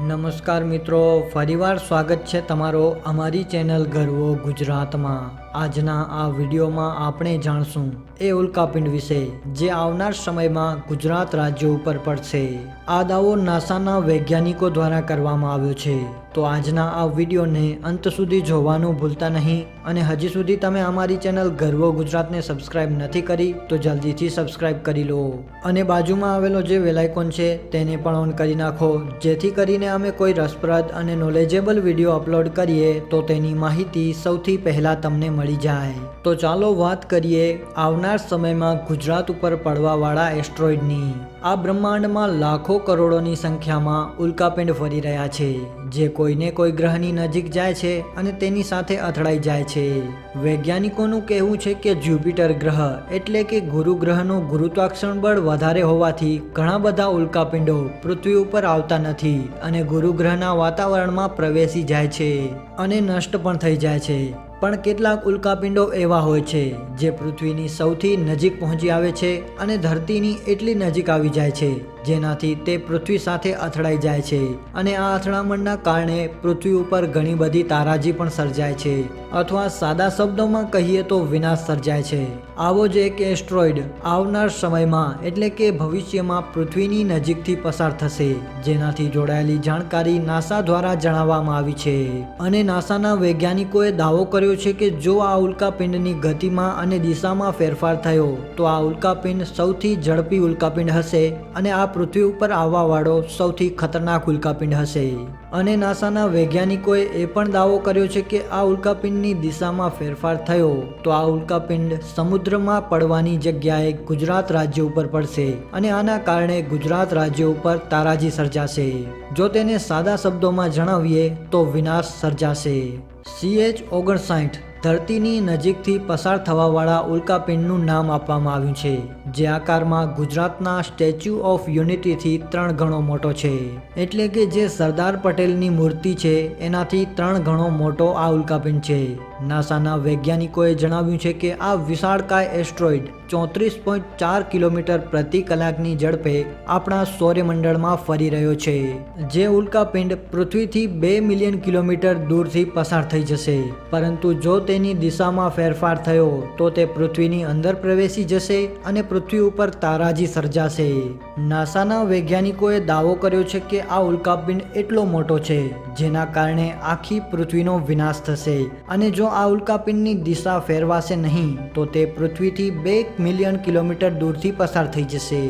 નમસ્કાર મિત્રો, ફરીવાર સ્વાગત છે તમારો અમારી ચેનલ ગર્વો ગુજરાતમાં। આજના આ વિડીયોમાં આપણે જાણશું એ ઉલ્કાપિંડ વિશે જે આવનાર સમયમાં ગુજરાત રાજ્ય ઉપર પડશે। આ દાવો નાસાના વૈજ્ઞાનિકો દ્વારા કરવામાં આવ્યો છે। તો આજના આ વિડીયોને અંત સુધી જોવાનું ભૂલતા નહીં અને હજી સુધી તમે અમારી ચેનલ ગર્વો ગુજરાતને સબસ્ક્રાઇબ નથી કરી તો જલ્દીથી સબસ્ક્રાઇબ કરી લો અને બાજુમાં આવેલો જે બેલ આઇકોન છે તેને પણ ઓન કરી નાખો, જેથી કરીને અમે કોઈ રસપ્રદ અને નોલેજેબલ વિડીયો અપલોડ કરીએ તો તેની માહિતી સૌથી પહેલા તમને મળી જાય। તો ચાલો વાત કરીએ આવનાર સમયમાં ગુજરાત ઉપર પડવાવાળા એસ્ટ્રોઇડની। આ બ્રહ્માંડમાં લાખો કરોડોની સંખ્યામાં ઉલ્કાપિંડ ફરી રહ્યા છે જે કોઈને કોઈ ગ્રહની નજીક જાય છે અને તેની સાથે અથડાઈ જાય છે। વૈજ્ઞાનિકોનું કહેવું છે કે જ્યુપિટર ગ્રહ એટલે કે ગુરુ ગ્રહનું ગુરુત્વાકર્ષણ બળ વધારે હોવાથી ઘણા બધા ઉલ્કાપિંડો પૃથ્વી ઉપર આવતા નથી અને ગુરુ ગ્રહના વાતાવરણમાં પ્રવેશી જાય છે અને નષ્ટ પણ થઈ જાય છે। પણ કેટલાક ઉલ્કાપિંડો એવા હોય છે જે પૃથ્વીની સૌથી નજીક પહોંચી આવે છે અને ધરતીની એટલી નજીક આવી જાય છે જેનાથી તે પૃથ્વી સાથે અથડાઈ જાય છે અને આ અથડામણના કારણે પૃથ્વી ઉપર ઘણી બધી તારાજી પણ સર્જાય છે અથવા સાદા શબ્દોમાં કહીએ તો વિનાશ સર્જાય છે। આવો જ એક એસ્ટ્રોઇડ આવનાર સમયમાં એટલે કે ભવિષ્યમાં પૃથ્વીની નજીકથી પસાર થશે, જેનાથી જોડાયેલી જાણકારી નાસા દ્વારા જણાવવામાં આવી છે અને નાસાના વૈજ્ઞાનિકોએ દાવો કર્યો છે કે જો આ ઉલ્કાપિંડની ગતિમાં અને દિશામાં ફેરફાર થયો તો આ ઉલ્કાપિંડ સૌથી ઝડપી ઉલ્કાપિંડ હશે અને આ પૃથ્વી ઉપર આવવા વાળો સૌથી ખતરનાક ઉલ્કાપિંડ હશે। અને નાસાના વૈજ્ઞાનિકોએ એ પણ દાવો કર્યો છે કે આ ઉલ્કાપિંડની દિશામાં ફેરફાર થયો તો આ ઉલ્કાપિંડ સમુદ્રમાં પડવાની જગ્યાએ ગુજરાત રાજ્ય ઉપર પડશે અને આના કારણે ગુજરાત રાજ્ય ઉપર તારાજી સર્જાશે। જો તેને સાદા શબ્દોમાં જણાવીએ તો વિનાશ સર્જાશે। CH-59 ધરતીની નજીકથી પસાર થવાવાળા ઉલ્કાપિંડનું નામ આપવામાં આવ્યું છે જે આકારમાં ગુજરાતના સ્ટેચ્યુ ઓફ યુનિટીથી 3 ગણો મોટો છે, એટલે કે જે સરદાર પટેલની મૂર્તિ છે એનાથી 3 ગણો મોટો આ ઉલ્કાપિંડ છે। નાસાના વૈજ્ઞાનિકોએ જણાવ્યું છે કે આ વિશાળકાય એસ્ટ્રોઇડ 34.4 કિલોમીટર પ્રતિ કલાકની ઝડપે આપણા સૌરમંડળમાં ફરી રહ્યો છે, જે ઉલ્કાપિંડ પૃથ્વીથી 2 મિલિયન કિલોમીટર દૂરથી પસાર થઈ જશે, પરંતુ જો તેની દિશામાં ફેરફાર થયો તો તે પૃથ્વીની અંદર પ્રવેશી જશે અને પૃથ્વી ઉપર તારાજી સર્જાશે। નાસાના વૈજ્ઞાનિકોએ દાવો કર્યો છે કે આ ઉલ્કાપિંડ એટલો મોટો છે જેના કારણે આખી પૃથ્વીનો વિનાશ થશે અને જો આ ઉલ્કાપિંડની દિશા ફેરવાશે નહીં તો તે પૃથ્વીથી 2 મિલિયન કિલોમીટર દૂરથી પસાર થઈ જશે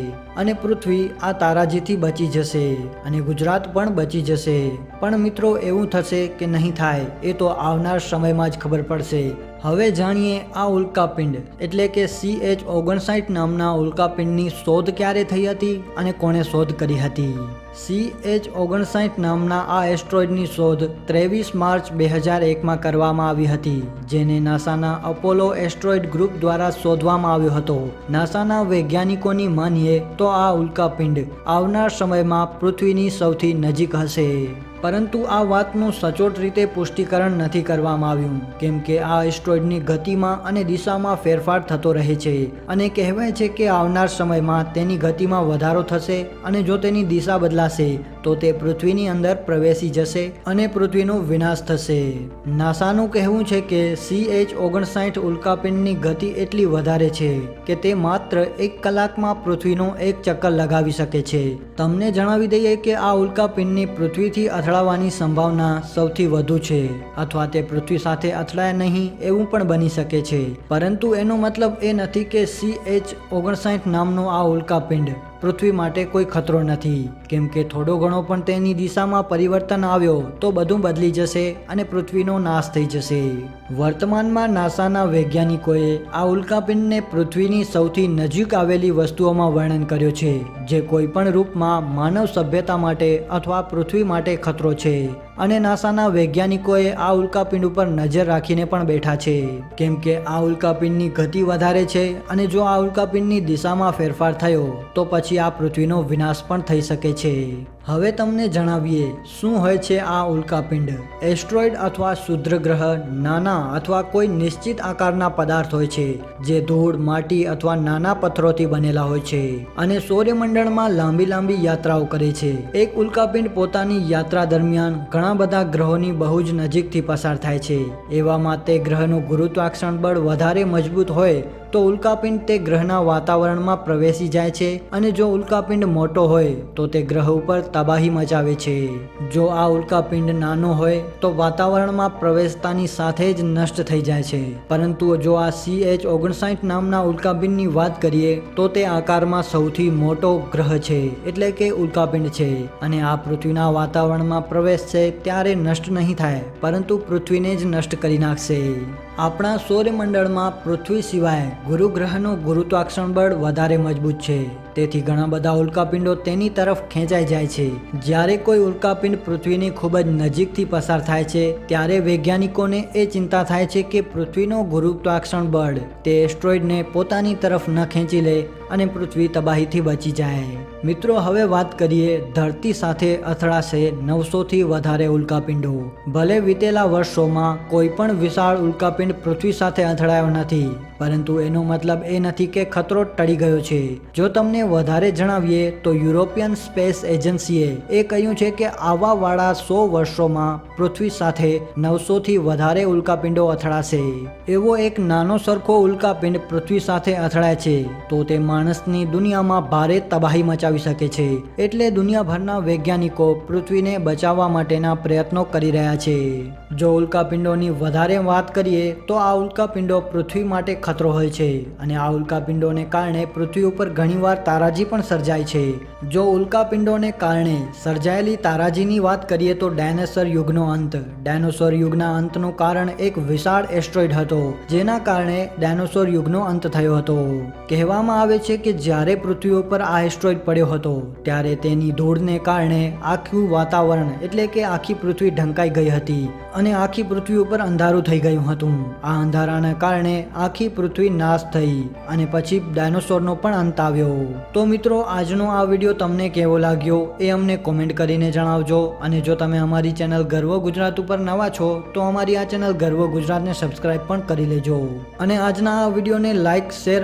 અને પૃથ્વી આ તારાજીથી બચી જશે અને ગુજરાત પણ બચી જશે। પણ મિત્રો એવું થશે કે નહીં થાય એ તો આવનાર સમયમાં જ ખબર પડશે। હવે જાણીએ આ ઉલ્કાપિંડ એટલે કે CH-59 નામના ઉલ્કાપિંડની શોધ ક્યારે થઈ હતી અને કોણે શોધ કરી હતી। CH-59 નામના આ એસ્ટ્રોઇડની શોધ 23 માર્ચ 2001માં કરવામાં આવી હતી, જેને નાસાના અપોલો એસ્ટ્રોઇડ ગ્રુપ દ્વારા શોધવામાં આવ્યો હતો। નાસાના વૈજ્ઞાનિકોની માનીએ તો આ ઉલ્કાપિંડ આવનાર સમયમાં પૃથ્વીની સૌથી નજીક હશે, પરંતુ આ વાતનું સચોટ રીતે પુષ્ટિકરણ નથી કરવામાં આવ્યું કેમ કે આ એસ્ટ્રોઇડની ગતિમાં અને દિશામાં ફેરફાર થતો રહે છે અને કહેવાય છે કે આવનાર સમયમાં તેની ગતિમાં વધારો થશે અને જો તેની દિશા બદલાશે તો તે પૃથ્વીની અંદર પ્રવેશી જશે અને પૃથ્વીનો વિનાશ થશે। નાસાનું કહેવું છે કે CH-59 ઉલ્કાપિંડની ગતિ એટલી વધારે છે કે તે માત્ર 1 કલાકમાં પૃથ્વીનો એક ચક્કર લગાવી શકે છે। તમને જણાવી દઈએ કે આ ઉલ્કાપિંડની પૃથ્વીથી અથડાવાની સંભાવના સૌથી વધુ છે અથવા તે પૃથ્વી સાથે અથડાય નહીં એવું પણ બની શકે છે, પરંતુ એનો મતલબ એ નથી કે CH-59 નામનો આ ઉલ્કાપિંડ પૃથ્વી માટે કોઈ ખતરો નથી, કેમ કે થોડો ઘણો પણ તેની દિશામાં પરિવર્તન આવ્યો તો બધું બદલી જશે અને પૃથ્વીનો નાશ થઈ જશે। વર્તમાનમાં નાસાના વૈજ્ઞાનિકોએ આ ઉલ્કાપિંડને પૃથ્વીની સૌથી નજીક આવેલી વસ્તુઓમાં વર્ણન કર્યો છે જે કોઈ પણ રૂપમાં માનવ સભ્યતા માટે અથવા પૃથ્વી માટે ખતરો છે અને નાસાના વૈજ્ઞાનિકોએ આ ઉલ્કાપિંડ ઉપર નજર રાખીને પણ બેઠા છે, કેમ કે આ ઉલ્કાપિંડની ગતિ વધારે છે અને જો આ ઉલ્કાપિંડની દિશામાં ફેરફાર થયો તો પછી આ પૃથ્વીનો વિનાશ પણ થઈ શકે છે. હવે તમને જણાવીએ શું હોય છે આ ઉલ્કાપિંડ. એસ્ટ્રોઇડ અથવા ક્ષુદ્ર ગ્રહ નાના અથવા કોઈ નિશ્ચિત આકારના પદાર્થ હોય છે જે ધૂળ, માટી અથવા નાના પથ્થરોથી બનેલા હોય છે અને સૌરમંડળમાં લાંબી લાંબી યાત્રાઓ કરે છે. એક ઉલ્કાપિંડ પોતાની યાત્રા દરમિયાન ઘણા બધા ગ્રહોની બહુ જ નજીકથી પસાર થાય છે. એવામાં તે ગ્રહનું ગુરુત્વાકર્ષણ બળ વધારે મજબૂત હોય તો ઉલ્કાપિંડ તે ગ્રહના વાતાવરણમાં પ્રવેશી જાય છે અને જો ઉલ્કાપિંડ મોટો હોય તો તે ગ્રહ ઉપર તબાહી મચાવે છે. જો આ ઉલ્કાપિંડ નાનો હોય તો વાતાવરણમાં પ્રવેશતાની સાથે જ નષ્ટ થઈ જાય છે. પરંતુ જો આ CH-59 નામના ઉલ્કાપિંડની વાત કરીએ તો તે આકારમાં સૌથી મોટો ગ્રહ છે, એટલે કે ઉલ્કાપિંડ છે અને આ પૃથ્વીના વાતાવરણમાં પ્રવેશશે ત્યારે નષ્ટ નહીં થાય પરંતુ પૃથ્વીને જ નષ્ટ કરી નાખશે. આપણા સૌરમંડળમાં પૃથ્વી સિવાય ગુરુ ગ્રહનું ગુરુત્વાકર્ષણ બળ વધારે મજબૂત છે, તેથી ઘણા બધા ઉલ્કાપિંડો તેની તરફ ખેંચાઈ જાય છે. જ્યારે કોઈ ઉલ્કાપિંડ પૃથ્વીની ખૂબ જ નજીકથી પસાર થાય છે ત્યારે વૈજ્ઞાનિકોને એ ચિંતા થાય છે કે પૃથ્વીનો ગુરુત્વાકર્ષણ બળ તે એસ્ટ્રોઇડને પોતાની તરફ ન ખેંચી લે અને પૃથ્વી તબાહીથી બચી જાય. મિત્રો, હવે વાત કરીએ ધરતી સાથે અથડાશે 900થી વધારે ઉલ્કાપિંડો. ભલે વીતેલા વર્ષોમાં કોઈ પણ વિશાળ ઉલ્કાપિંડ પૃથ્વી સાથે અથડાયો નથી, પરંતુ એનો મતલબ એ નથી કે ખતરો ટળી ગયો છે. જો તમને વધારે જણાવીએ તો યુરોપિયન સ્પેસ એજન્સીએ એ કહ્યું છે કે આવવાવાળા 100 વર્ષોમાં પૃથ્વી સાથે 900થી વધારે ઉલ્કાપિંડો અથડાશે. એવો એક નાનો સરખો ઉલ્કાપિંડ પૃથ્વી સાથે અથડાય છે તો તે માણસની દુનિયામાં ભારે તબાહી મચાવી શકે છે. એટલે દુનિયાભરના વૈજ્ઞાનિકો પૃથ્વીને બચાવવા માટેના પ્રયત્નો કરી રહ્યા છે. જો ઉલ્કાપિંડોની વધારે વાત કરીએ તો આ ઉલ્કાપિંડો પૃથ્વી માટે ખતરો હોય છે અને આ ઉલ્કાપિંડોને કારણે પૃથ્વી ઉપર ઘણીવાર તારાજી પણ સર્જાય છે. જો ઉલ્કાપિંડોને કારણે સર્જાયેલી તારાજીની વાત કરીએ તો ડાયનોસોર યુગનો અંત. ડાયનોસોર યુગના અંતનું કારણ એક વિશાળ એસ્ટ્રોઇડ હતો જેના કારણે ડાયનોસોર યુગનો અંત થયો હતો. કહેવામાં આવે છે કે જ્યારે પૃથ્વી ઉપર આ એસ્ટ્રોઇડ પડ્યો હતો ત્યારે તેની ધૂળને કારણે આખું વાતાવરણ એટલે કે આખી પૃથ્વી ઢંકાઈ ગઈ હતી અને આખી પૃથ્વી ઉપર અંધારું થઈ ગયું હતું. આ અંધારાના કારણે આખી પૃથ્વી નાશ થઈ અને પછી ડાયનોસોરનો પણ અંત આવ્યો. તો મિત્રો, આજનો આ વિડીયો તમને કેવો લાગ્યો એ અમને કોમેન્ટ કરીને જણાવજો અને જો તમે અમારી ચેનલ ગર્વ ગુજરાત ઉપર નવા છો તો અમારી આ ચેનલ ગર્વ ગુજરાતને સબસ્ક્રાઇબ પણ કરી લેજો અને આજના આ વિડીયોને લાઇક, શેર